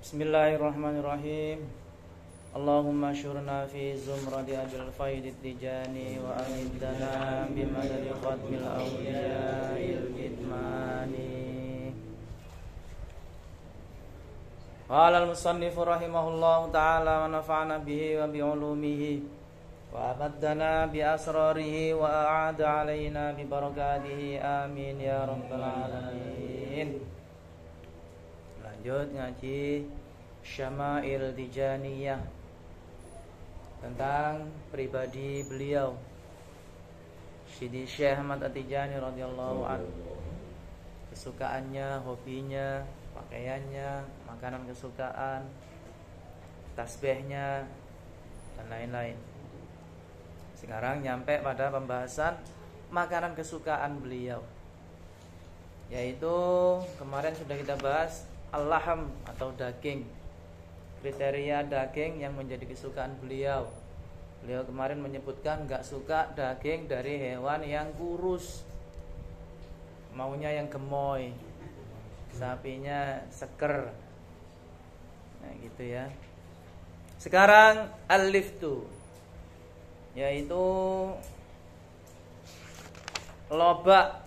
Bismillahirrahmanirrahim. Allahumma syurna fi zumrati abil faidit tijani wa amidana bimadadi khatmil awliya'il kitmani. Qala al-musannifu rahimahullahu ta'ala wa nafa'ana bihi wa bi'ulumihi wa amaddana bi asrarihi wa a'ada alaina bi barakatihi amin ya rabbal alamin. Lanjut ngaji Syama'il Tijaniyah, tentang pribadi beliau Sidi Syekh Ahmad At-Tijani radhiyallahu anhu. Kesukaannya, hobinya, pakaiannya, makanan kesukaan, tasbihnya, dan lain-lain. Sekarang nyampe pada pembahasan makanan kesukaan beliau, yaitu kemarin sudah kita bahas al-laham atau daging. Kriteria daging yang menjadi kesukaan beliau. Beliau kemarin menyebutkan gak suka daging dari hewan yang kurus, maunya yang gemoy, sapinya seker. Nah gitu ya. Sekarang al-liftu, yaitu lobak,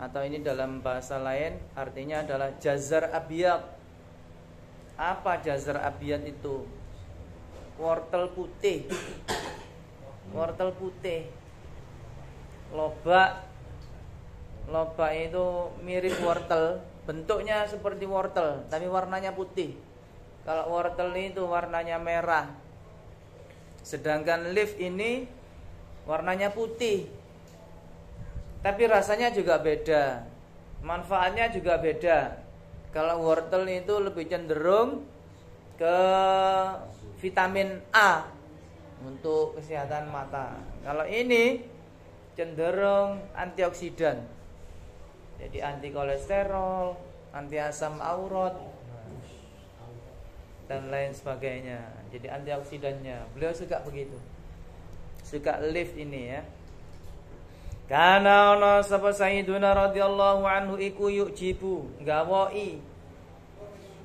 atau ini dalam bahasa lain artinya adalah jazar abiyat. Apa jazar abiyat itu? Wortel putih. Wortel putih. Lobak. Lobak itu mirip wortel, bentuknya seperti wortel tapi warnanya putih. Kalau wortel itu warnanya merah, sedangkan leaf ini warnanya putih. Tapi rasanya juga beda, manfaatnya juga beda. Kalau wortel itu lebih cenderung ke vitamin A untuk kesehatan mata. Kalau ini cenderung antioksidan, jadi anti kolesterol, anti asam urat, dan lain sebagainya. Jadi antioksidannya, beliau suka begitu, suka leaf ini ya. Kana ana sapa Sayyiduna radhiyallahu anhu iku yujibu nggawoki,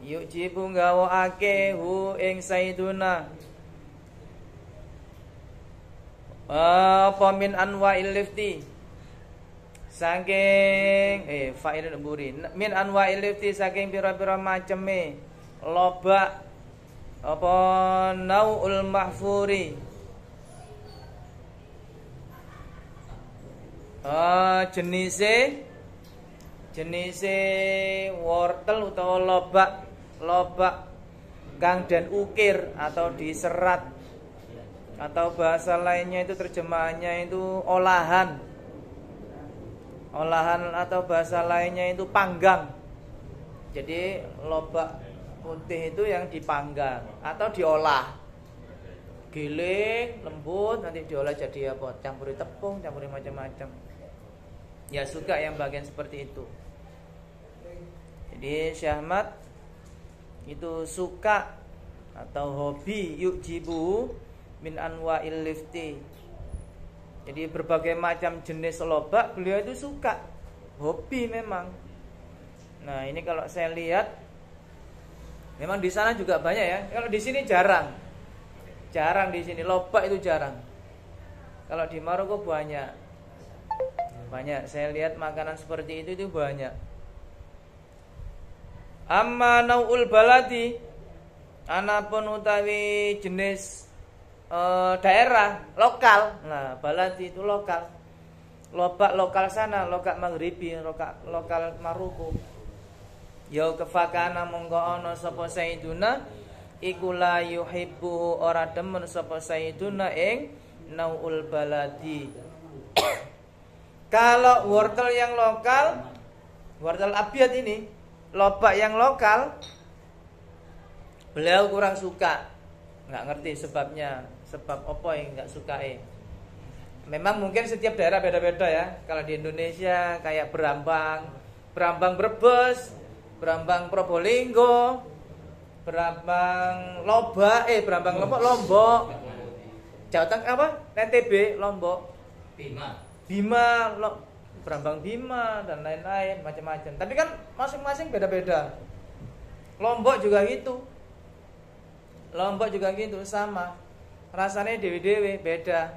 yujibu nggawokake hu ing Sayyiduna apa min anwa'il lifti, saking fa'il buri min anwa'il lifti, saking pira-pira maceme lobak apa nau'ul mahfuri, jenise wortel utawa lobak kang den ukir atau diserat, atau bahasa lainnya itu terjemahannya itu olahan atau bahasa lainnya itu panggang. Jadi lobak putih itu yang dipanggang atau diolah, giling lembut, nanti diolah jadi apa? Campuri tepung, campuri macam-macam. Ya suka yang bagian seperti itu. Jadi Syekh Ahmad itu suka atau hobi yujibu min anwa'il lifti. Jadi berbagai macam jenis lobak beliau itu suka, hobi memang. Nah ini kalau saya lihat, memang di sana juga banyak ya. Kalau di sini jarang di sini lobak itu jarang. Kalau di Maroko banyak. Saya lihat makanan seperti itu banyak. Amma nau'ul baladi, anapun utawi jenis daerah lokal. Nah, baladi itu lokal. Lobak lokal sana, lobak Maghribi, lokal Maroko. Ya kefakana mongko ana sapa Sayyiduna iku la yuhibbu, ora demen sapa Sayyiduna ing nau'ul baladi. Kalau wortel yang lokal, wortel abiyat ini, lobak yang lokal, beliau kurang suka. Enggak ngerti sebabnya, sebab apa yang enggak suka. Memang mungkin setiap daerah beda-beda ya. Kalau di Indonesia kayak Brambang Brebes, Brambang Probolinggo, Brambang Lombok, Jawa Tengah apa? NTB, Lombok, Bima, Brambang Bima dan lain-lain macam-macam. Tapi kan masing-masing beda-beda. Lombok juga gitu. Lombok juga gitu sama. Rasanya dewe-dewe beda.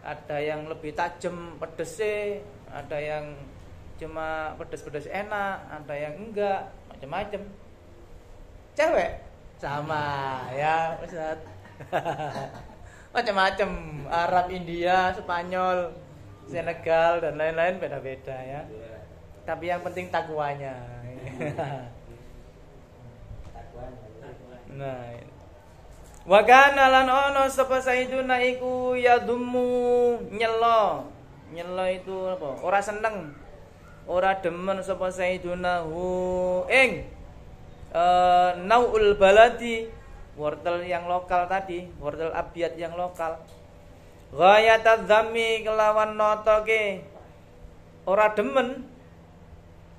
Ada yang lebih tajam pedesnya, ada yang cuma pedes-pedes enak, ada yang enggak, macam-macam. Cewek sama ya Ustaz. Macam-macam, Arab, India, Spanyol, Senegal dan lain-lain beda-beda ya. Tapi yang penting takwanya. Nah, wa kana lan ono sapa sayyiduna iku yadummu nyelo. Nyelo itu apa? Ora seneng. Ora demen sapa sayyiduna hu ing naul baladi, wortel yang lokal tadi, wortel abyad yang lokal. Ghayatadz dzammi kelawan notoke ora demen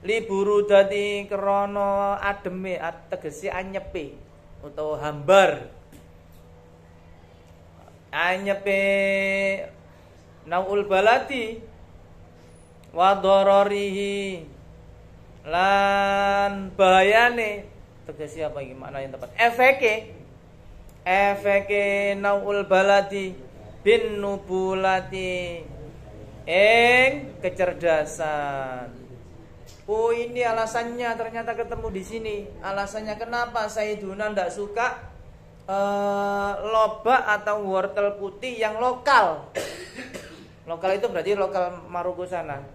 liburu dadi krana ademe tegese anyepe utawa hambar. Anyepe naul baladi wa dararihi lan bahayane. Tegese apa iki makna yang tepat? Efeke naul baladi bin nubulati ing kecerdasan. Oh, ini alasannya ternyata ketemu di sini. Alasannya kenapa Sayyiduna ndak suka lobak atau wortel putih yang lokal. Lokal itu berarti lokal Maroko sana.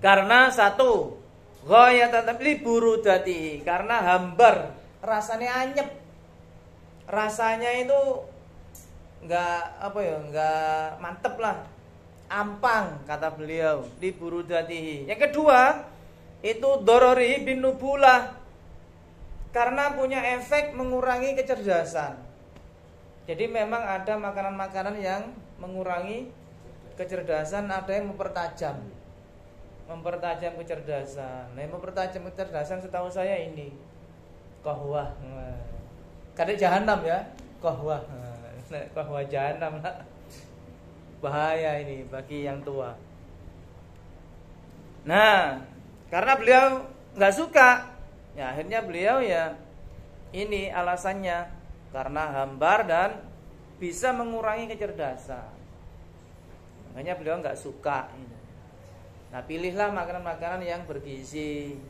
Karena satu, ghayatan liburudati, karena hambar, rasanya anyep. Rasanya itu enggak mantep lah. Ampang kata beliau, liburudatihi. Yang kedua, itu dorori bin nubulah, karena punya efek mengurangi kecerdasan. Jadi memang ada makanan-makanan yang mengurangi kecerdasan, ada yang mempertajam kecerdasan. Nah, yang mempertajam kecerdasan setahu saya ini qahwah. Kadek jahanam ya, qahwah. Qahwah jahanam lah. Bahaya ini bagi yang tua. Nah, karena beliau nggak suka, ya akhirnya beliau ya ini alasannya karena hambar dan bisa mengurangi kecerdasan. Makanya beliau nggak suka ini. Nah, pilihlah makanan-makanan yang bergizi,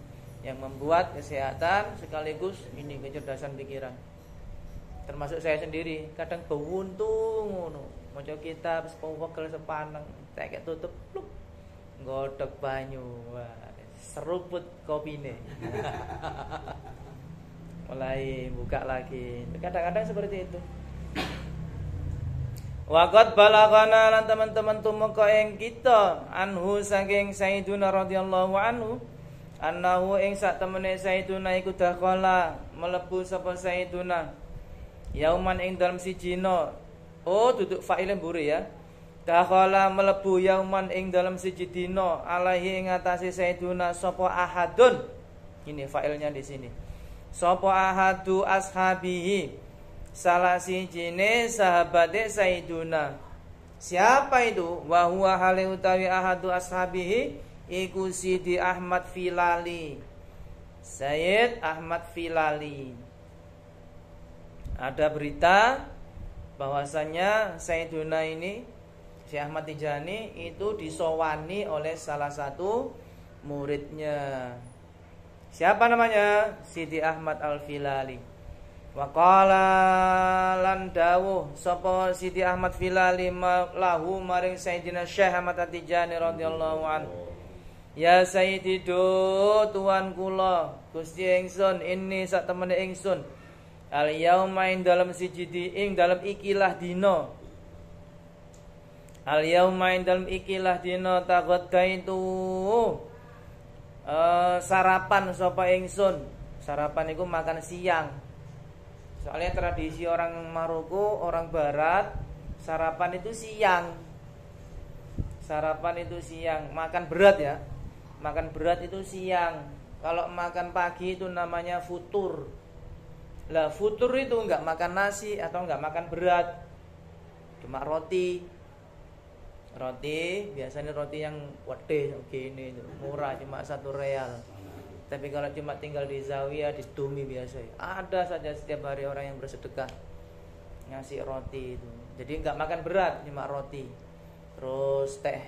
yang membuat kesehatan sekaligus ini kecerdasan pikiran. Termasuk saya sendiri, kadang bewuntung ngono, maca kitab sepawegel sepaneng, tak tutup pluk, nggodhog banyu, wah, seruput kopine. Mulai buka lagi. Kadang-kadang seperti itu. Waqad balagana lan teman-teman tumeka ing kita anhu saking Sayyiduna radhiyallahu anhu annahu ing sak temene Sayyiduna iku dakhala mlebu sapa Sayyiduna yauman ing dalem siji dina. Oh, duduk fa'ile mburi ya. Dakhala mlebu yauman ing dalem siji dina alaihi ing atase Sayyiduna sapa ahadun. Ini fa'ilnya di sini. Sapa ahadu ashabihi, salah sijine sahabate Sayyiduna. Siapa itu? Wa huwa hale utawi ahadu ashabihi iku Sidi Ahmad Filali. Sayyid Ahmad Filali. Ada berita bahwasanya Sayyiduna ini Syekh Ahmad Tijani itu disowani oleh salah satu muridnya. Siapa namanya? Sidi Ahmad Al-Filali. Wa qala lan dawuh sapa Sidi Ahmad Filali lahu maring Sayyidina Syekh Ahmad Tijani radhiyallahu anhu. Ya Sayyidi do tuan kula, Gusti ingsun ini sak temene ingsun. Al yauma ing dalam siji ing dalam ikilah dina. Al yauma ing dalam ikilah dina taghadaitu sarapan sapa ingsun. Sarapan iku makan siang. Soalnya tradisi orang Maroko, orang barat, sarapan itu siang. Sarapan itu siang, makan berat ya. Makan berat itu siang. Kalau makan pagi itu namanya futur. Lah futur itu enggak makan nasi atau enggak makan berat, cuma roti. Roti biasanya roti yang gede gini murah cuma 1 real. Tapi kalau cuma tinggal di zawiyah, di tumi biasa ya, ada saja setiap hari orang yang bersedekah ngasih roti itu. Jadi nggak makan berat, cuma roti. Terus teh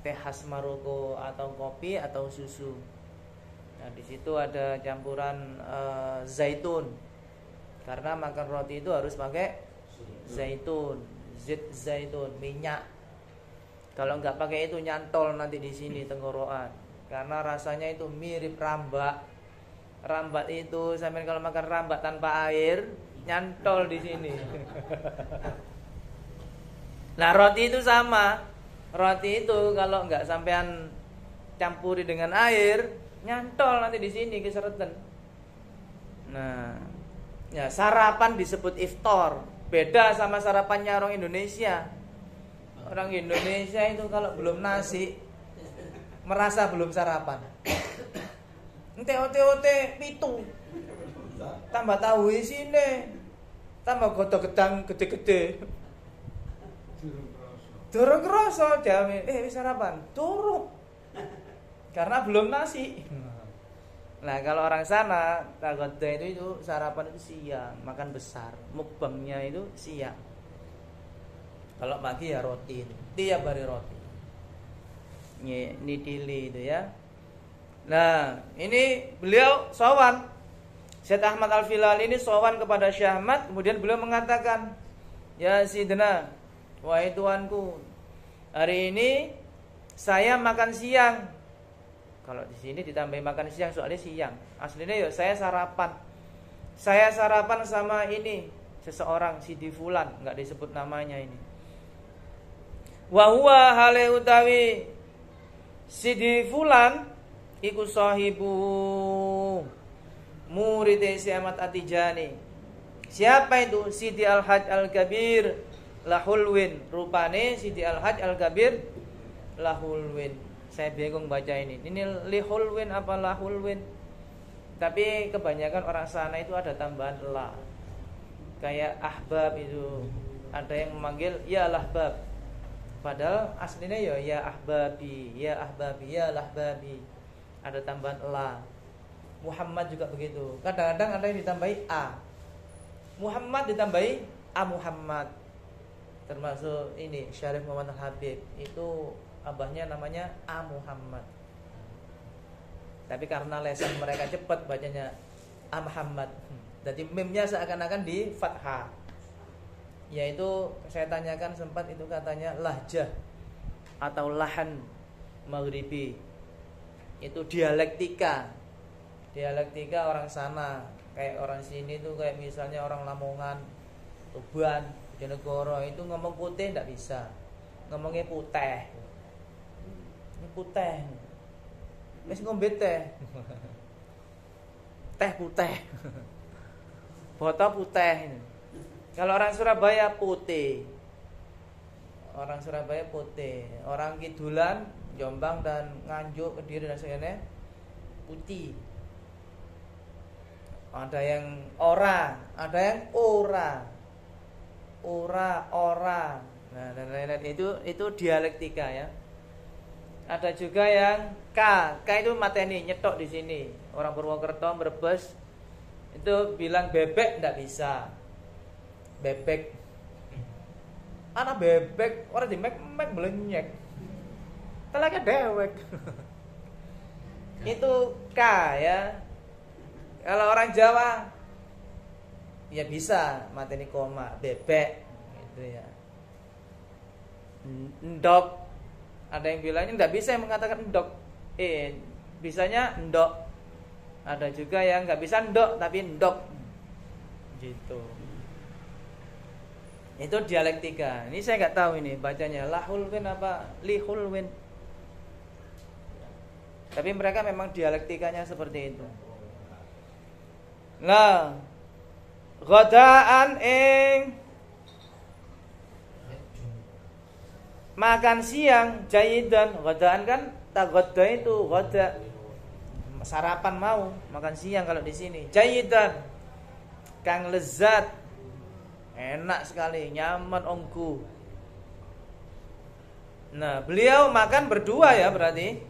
khas Maroko atau kopi atau susu. Nah, di situ ada campuran zaitun. Karena makan roti itu harus pakai zaitun, zaitun, minyak. Kalau nggak pakai itu nyantol nanti di sini tenggorokan. Karena rasanya itu mirip rambak. Rambak itu sampai kalau makan rambak tanpa air nyantol di sini. Nah, roti itu sama. Roti itu kalau nggak sampean campuri dengan air nyantol nanti di sini keseretan. Nah, ya sarapan disebut iftar. Beda sama sarapannya orang Indonesia. Orang Indonesia itu kalau belum nasi merasa belum sarapan. Ente ote pitu. Tambah tahu isine. Tambah godhog gedang gede-gede. Durung krasa jame. Wis sarapan. Durung. Karena belum nasi. Nah, kalau orang sana tagoda itu sarapan itu siang, makan besar. Mukbangnya itu siang. Kalau pagi ya roti itu. Tiap hari roti. Ini dili itu ya. Nah, ini beliau sowan. Syekh Ahmad Al-Filali ini sowan kepada Syekh Ahmad, kemudian beliau mengatakan, "Ya Sidna, wahai tuanku, hari ini saya makan siang." Kalau di sini ditambahin makan siang soalnya siang. Aslinya ya saya sarapan. Saya sarapan sama ini seseorang Sidi Fulan, enggak disebut namanya ini. Wa huwa hale utawi Sidi Fulan iku sahibu murid Syekh Ahmad At-Tijani. Siapa itu? Sidi Al-Hajj Al-Kabir Lahulwin. Rupane Sidi Al-Hajj Al-Kabir Lahulwin. Saya bingung baca ini. Ini Lihulwin apa Lahulwin? Tapi kebanyakan orang sana itu ada tambahan la. Kayak ahbab itu. Ada yang memanggil ya lahbab. Padahal aslinya ya ahbabi, ya ahbabi, ya lahbabi. Ada tambahan la. Muhammad juga begitu. Kadang-kadang ada yang ditambahi a. Muhammad ditambahi a Muhammad. Termasuk ini Syarif Muhammad Al-Habib. Itu abahnya namanya a Muhammad. Tapi karena lesan mereka cepat bacanya a Muhammad. Jadi mimnya seakan-akan di fathah. Yaitu saya tanyakan sempat itu katanya lahjah atau lahan maghribi. Itu dialektika. Dialektika orang sana. Kayak orang sini tuh kayak misalnya orang Lamongan, Tuban, Bojonegoro itu ngomong putih enggak bisa. Ngomongnya putih. Ini putih. Wis ngombe teh. Teh putih. Botol putih. Kalau orang Surabaya putih. Orang Surabaya putih. Orang Kidulan, Jombang dan Nganjuk, Kediri dan sebagainya putih. Ada yang ora, ada yang ora. Ora. Nah, dan lain-lain itu dialektika ya. Ada juga yang K itu mateni nyetok di sini. Orang Purwokerto, Brebes itu bilang bebek enggak bisa. Bebek. Anak bebek orang di mek melenyek. Telaknya dewek. Itu K ya. Kalau orang Jawa ya bisa mateni koma, bebek gitu ya. Ndok. Ada yang bilangnya enggak bisa yang mengatakan ndok. Bisanya ndok. Ada juga yang enggak bisa ndok tapi ndok. Gitu. Itu dialektika. Ini saya enggak tahu ini bacanya lahulwin apa lihulwin. Tapi mereka memang dialektikanya seperti itu. Nah, ghadaan makan siang jayidan. Ghadaan kan taghadda itu ghada. Sarapan mau, makan siang kalau di sini. Jayidan. Kang lezat. Enak sekali, nyaman ongku. Nah, beliau makan berdua ya berarti.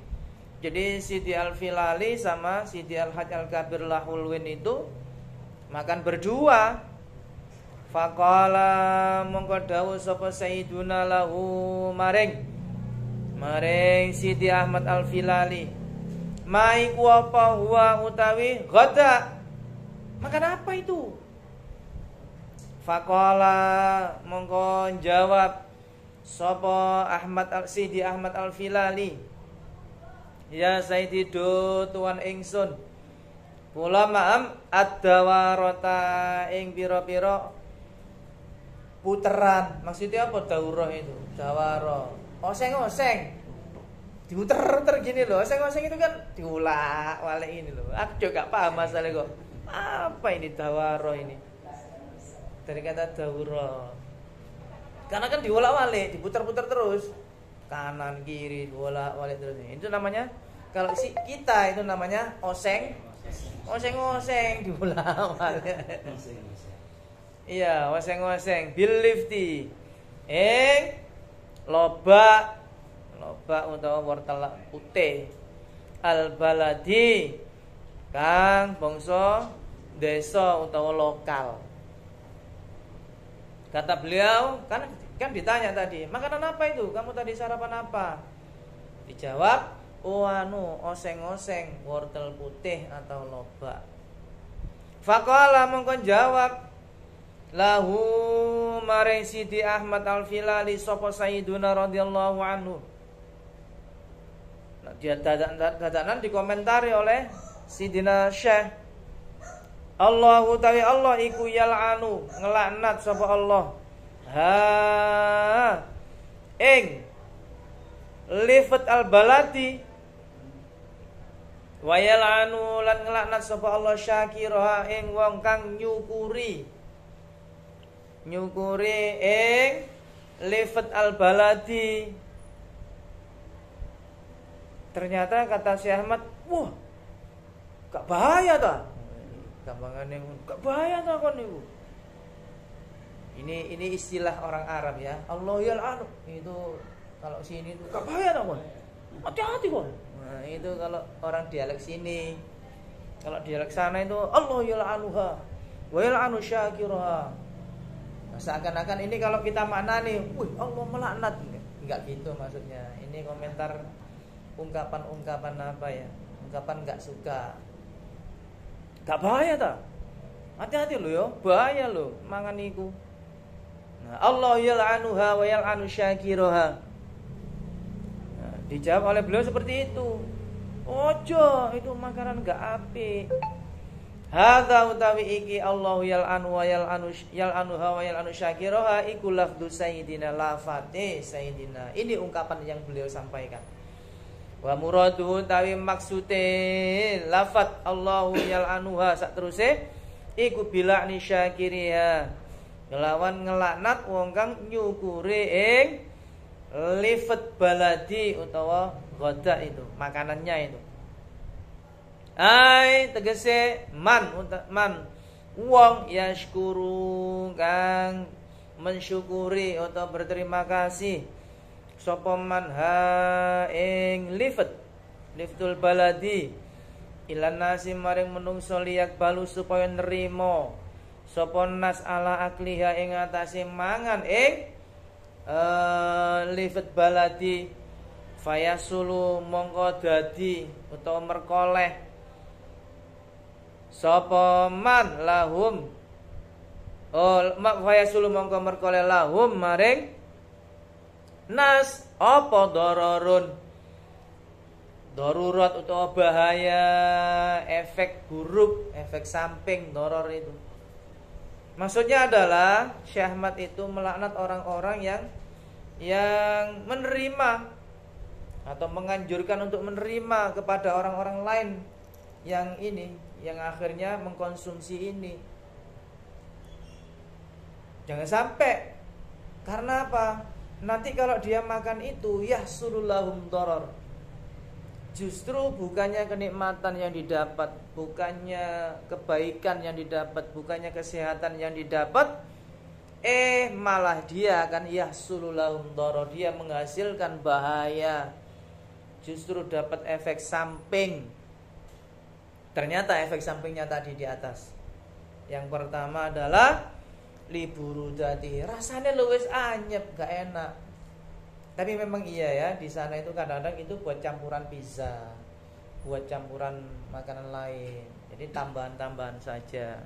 Jadi Sidi Al-Filali sama Sidi Al-Hajj Al-Kabir Lahulwin itu makan berdua. Faqala mongko dawuh sapa Sayyiduna lahu maring Sidi Ahmad Al-Filali, maiku apa huwa utawi ghada. Makan apa itu? Faqala mongko jawab sapa Sidi Ahmad Al-Filali, ya Sayyidi do tuan ingsun, kula ma'am ad-dawarata ing pira-pira puteran. Maksudnya apa daurah itu? Dawara. Oseng-oseng. Diputer-puter gini loh. Oseng-oseng itu kan diulak-walik ini loh. Aku juga gak paham masalah kok. Apa ini dawara ini? Dari kata daurah. Karena kan diulak-walik, diputer-puter terus. Kanan kiri diulak-walik terus. Itu namanya, kalau kita itu namanya oseng. Oseng-oseng diulak-walik. Iya, oseng-oseng bil lifti. Loba utawa wortel putih. Al baladi kang bangsa desa utawa lokal. Kata beliau, kan ditanya tadi, makanan apa itu? Kamu tadi sarapan apa? Dijawab, oseng-oseng, wortel putih atau loba. Faqala mongko jawab lahu maring Sidi Ahmad Al-Filali sapa Sayyiduna radhiyallahu anhu. Nah, dia dadakan dikomentari oleh Sidina Syekh, Allahu tawi Allah iku yal'anu ngelaknat sapa Allah ing lifat al-baladi wa yal'anu lan ngelaknat sapa Allah syakiraha ing wong kang nyukuri ing lifat al-baladi. Ternyata kata Syekh Ahmad, wah, gak bahaya ta? Gampangane gak bahaya ta kon niku. Ini istilah orang Arab ya. Allah yal'anu. Itu kalau sini itu gak bahaya ta kon? Hati-hati kon. Nah, itu kalau orang dialek sini. Kalau dialek sana itu Allah yal'anuha wa yal'anu syakiraha. Nah, seakan-akan ini kalau kita maknani, wih Allah melaknat. Enggak gitu maksudnya. Ini komentar ungkapan apa ya? Ungkapan enggak suka. Gak bahaya ta? Hati-hati lo ya, bahaya lo mangan iku. Nah, Allah yal'anuha wa yal'anu syakiraha. Nah, dijawab oleh beliau seperti itu. Ojo, itu makanan gak apik. Hadza utawi iki Allahu yal'anu wa yal'anuha wa yal'anu syakiraha iku lafdhu sayyidina lafate sayyidina. Ini ungkapan yang beliau sampaikan. Wa muraduhu tawi maksude lafat Allahu yal'anuha sak teruse iku bila'ni syakiriha. Ngelawan ngelaknat wong kang nyukuri ing lifat baladi utawa ghadak itu, makanannya itu. Ai tegese man wong yashkuru kang mensyukuri atau berterima kasih sapa man ing liftul baladi ilan nasi maring menungso liyak balu supaya nerima sapa nas ala akliha ing atase mangan ing lifat baladi fayasulu mongko dadi utawa merkoleh sapa man lahum fayasulu mongko merkoleh lahum maring nas apa darurat utawa bahaya, efek buruk, efek samping doror itu. Maksudnya adalah Syekh Ahmad itu melaknat orang-orang yang menerima atau menganjurkan untuk menerima kepada orang-orang lain yang akhirnya mengkonsumsi ini. Jangan sampai, karena apa? Nanti kalau dia makan itu yahsululahum doror, justru bukannya kenikmatan yang didapat, bukannya kebaikan yang didapat, bukannya kesehatan yang didapat, malah dia akan yahsululahum doror, dia menghasilkan bahaya. justru dapat efek samping. Ternyata efek sampingnya tadi di atas. Yang pertama adalah liburudati, rasanya luwes anyep, gak enak. Tapi memang iya ya, di sana itu kadang-kadang itu buat campuran pizza, buat campuran makanan lain. Jadi tambahan-tambahan saja.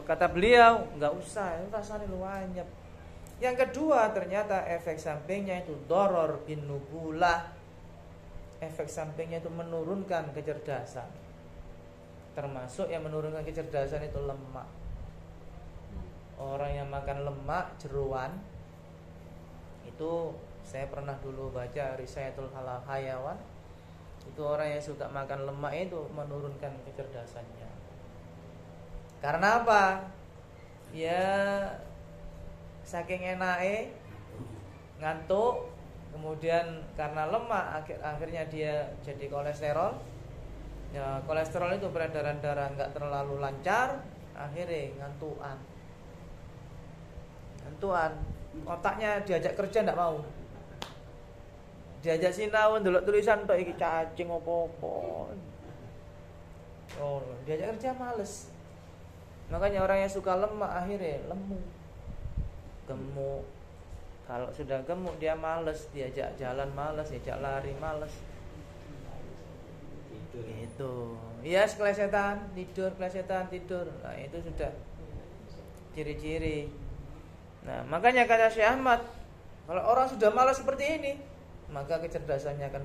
Kata beliau, nggak usah, itu rasanya lu anyep. Yang kedua, ternyata efek sampingnya itu doror bin nubulah. Efek sampingnya itu menurunkan kecerdasan. Termasuk yang menurunkan kecerdasan itu lemak. Orang yang makan lemak, jeruan, itu saya pernah dulu baca Risayatul Hayawan. Itu orang yang suka makan lemak itu menurunkan kecerdasannya. Karena apa? Ya saking enake ngantuk, kemudian karena lemak akhirnya dia jadi kolesterol. Ya, kolesterol itu peredaran darah enggak terlalu lancar, akhirnya ngantuan. Otaknya diajak kerja enggak mau. Diajak sinau ndelok tulisan tok iki cacing opo-opo. Oh, diajak kerja males. Makanya orang yang suka lemak akhirnya lemu. Gemuk. Kalau sudah gemuk dia males, diajak jalan males, diajak lari males. Itu. Iya, kelesetan, tidur. Nah, itu sudah ciri-ciri. Nah, makanya kata Syekh Ahmad, kalau orang sudah malas seperti ini, maka kecerdasannya akan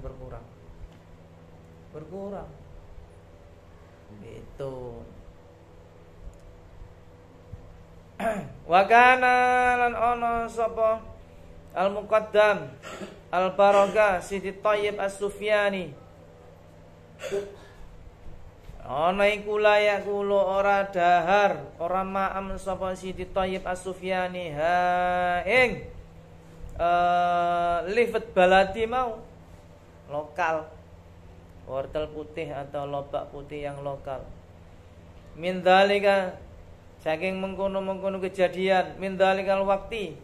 berkurang. Itu. Wa kana lan ono sapa al-muqaddam al-baraka Siti Thayyib As-Sufyani. Ana iku layak kulo ora dahar, ora maam sapa Siti Thayyib As-Sufyani ha ing lifat baladi mau lokal, wortel putih atau lobak putih yang lokal. Min dzalika saking mengkono-mengkono kejadian, min dzalikal waqti,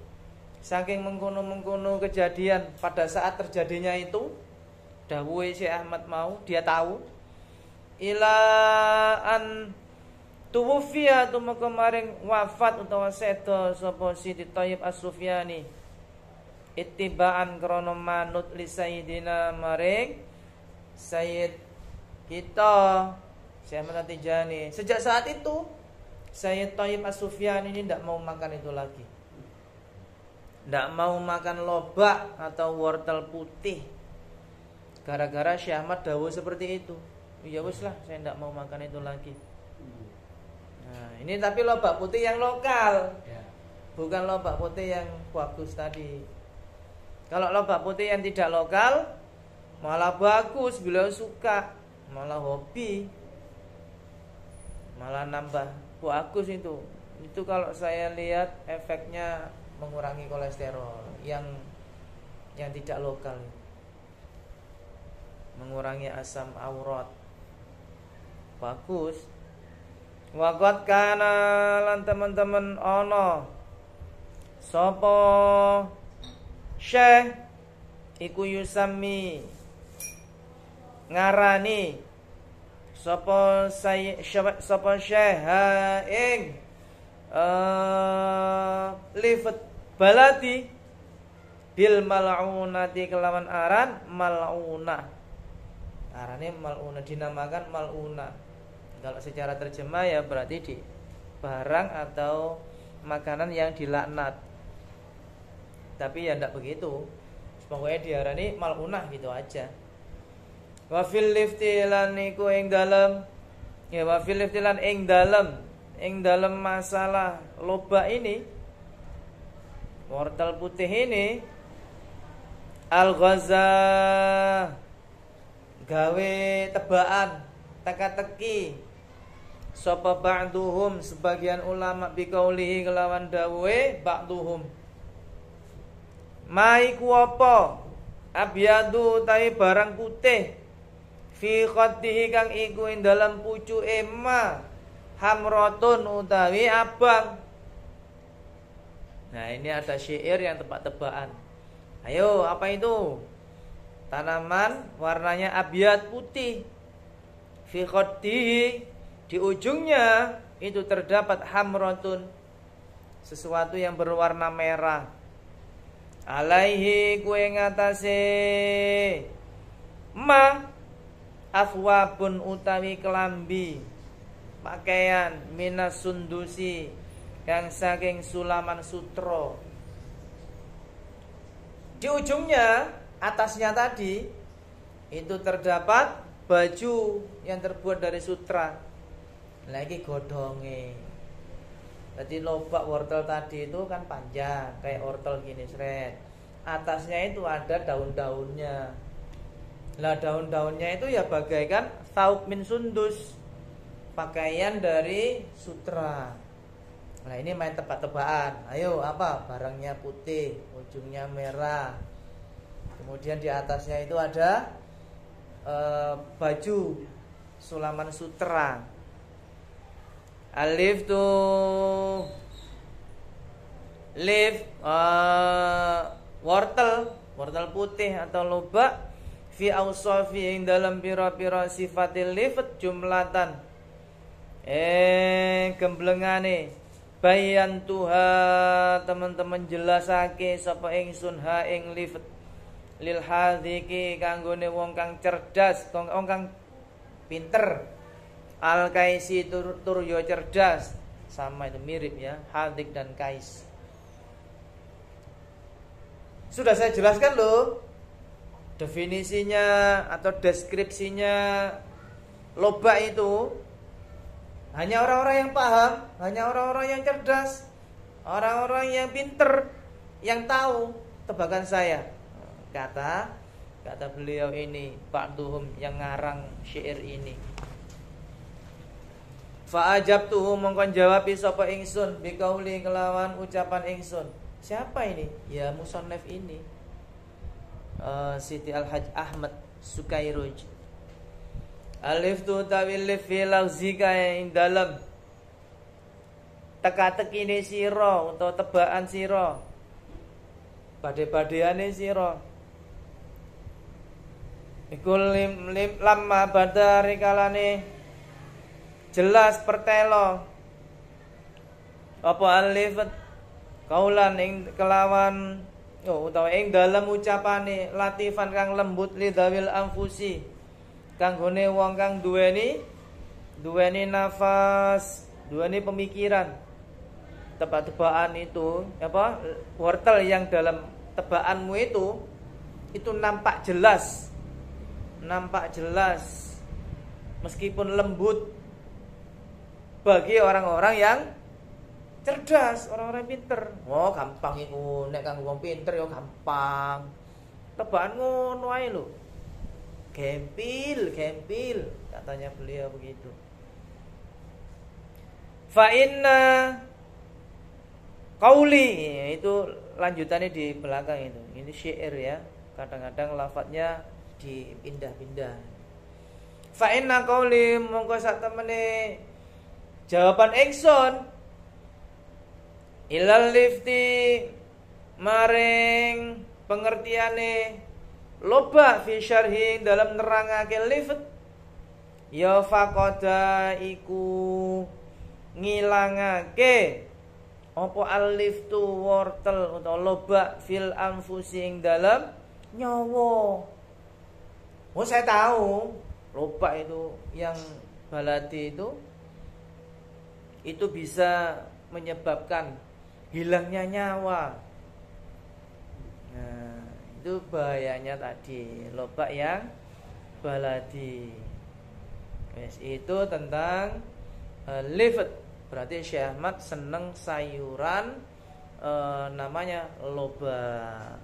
saking mengkono-mengkono kejadian pada saat terjadinya itu, dawuhe Syekh Ahmad mau, dia tahu ila an tuwfiya tumeka maring wafat utawa seda sapa Siti Thayyib As-Sufyani ittibaan krana manut li sayyidina maring sayyid kita Syekh Ahmad Tijani. Sejak saat itu Sayyid Thayyib As-Sufyani ini tidak mau makan itu lagi. Tidak mau makan lobak atau wortel putih. Gara-gara Syekh Ahmad dawuh seperti itu. Ya wis lah, saya tidak mau makan itu lagi. Nah, ini tapi lobak putih yang lokal. Bukan lobak putih yang bagus tadi. Kalau lobak putih yang tidak lokal malah bagus, beliau suka, malah hobi. Malah nambah bagus itu. Itu kalau saya lihat efeknya mengurangi kolesterol yang tidak lokal, mengurangi asam aurat. Bagus. Waqat kana lan teman-teman ana sapa Syekh iku yusami ngarani sapa Syekh ha ing lifat baladi bil mal'unati kelawan aran mal'unah. Arane mal'unah, dinamakan mal'unah. Kalau secara terjemah ya berarti di barang atau makanan yang dilaknat. Tapi ya tidak begitu. Pokoknya diarani mal'unah gitu aja. Wa fil liftilan niku ing dalem, ya wa fil liftilan ing dalem masalah loba ini, wortel putih ini, al-ghaza gawe tebaan teka-teki sapa ba'duhum sebagian ulama biqaulihi kelawan dawuhe ba'duhum maiku apa abyadu tai barang putih fi khaddihi kang iku ing dalam pucuke ma hamratun utawi abang. Nah, ini ada syair yang tebak-tebakan. Ayo, apa itu? tanaman warnanya abyad putih. Fi khaddihi, di ujungnya itu terdapat hamratun, sesuatu yang berwarna merah. Alaihi, kue ngatasi ma afwabun utawi kelambi pakaian minas sundusi yang saking sulaman sutro. Di ujungnya, atasnya tadi itu terdapat baju yang terbuat dari sutra. Lagi godonge. Jadi lobak wortel tadi itu kan panjang kayak wortel gini seret. Atasnya itu ada daun-daunnya. Lah daun-daunnya itu ya bagaikan thawb min sundus, pakaian dari sutra. Nah ini main tebak-tebakan. Ayo apa? Barangnya putih, ujungnya merah. Kemudian di atasnya itu ada baju sulaman sutra. Alif tuh lif wortel putih atau lobak fi ausafi ing dalam pira-pira sifatil lifat jumlatan gemblengane bayan tuha teman-teman jelasake sapa ingsun ha ing lifat lil hadiki kanggone wong kang cerdas, wong kang pinter. Al kaisi tur yo cerdas, sama itu mirip ya, hadik dan kais. Sudah saya jelaskan loh definisinya atau deskripsinya lobak itu. Hanya orang-orang yang paham, hanya orang-orang yang cerdas, orang-orang yang pinter yang tahu tebakan saya. Kata beliau ini, Pak Duhum yang ngarang syair ini. Fa'ajabtuhu mongkon jawabi sapa ingsun biqauli kelawan ucapan ingsun. Siapa ini? Ya musannaf ini. Siti Al-Hajj Ahmad Sukairuj. Alif tu tawil fi lafzika ing dalam teka-tekine sira utawa tebakan sira. Bade-badeane sira. Iku lim lamma badari kalane jelas pertelo apa alifat kaulan ing kelawan utawa ing dalam ucapane latifan kang lembut lidawil anfusi kanggone wong kang duweni nafas, duweni pemikiran. Tebak-tebakan itu apa wortel yang dalam tebakanmu itu nampak jelas meskipun lembut bagi orang-orang yang cerdas, orang-orang pinter. Oh, gampang iku nek kanggo wong pinter ya gampang. Tebakan ngono ae lho. Gempil, katanya beliau begitu. Fa inna qauli, itu lanjutannya di belakang itu. Ini syair ya. Kadang-kadang lafadznya dipindah-pindah. Fa inna qauli mongko sak temene jawaban ingsun ilal lifti maring pengertiane loba fi syarhi dalam nerangake lift ya faqada iku ngilangake apa aliftu wortel utawa loba fil anfusi ing dalam nyawa. Oh saya tahu loba itu yang baladi itu bisa menyebabkan hilangnya nyawa. Nah, itu bahayanya tadi lobak yang baladi. Yes, itu tentang lift. Berarti Syekh Ahmad seneng sayuran namanya lobak.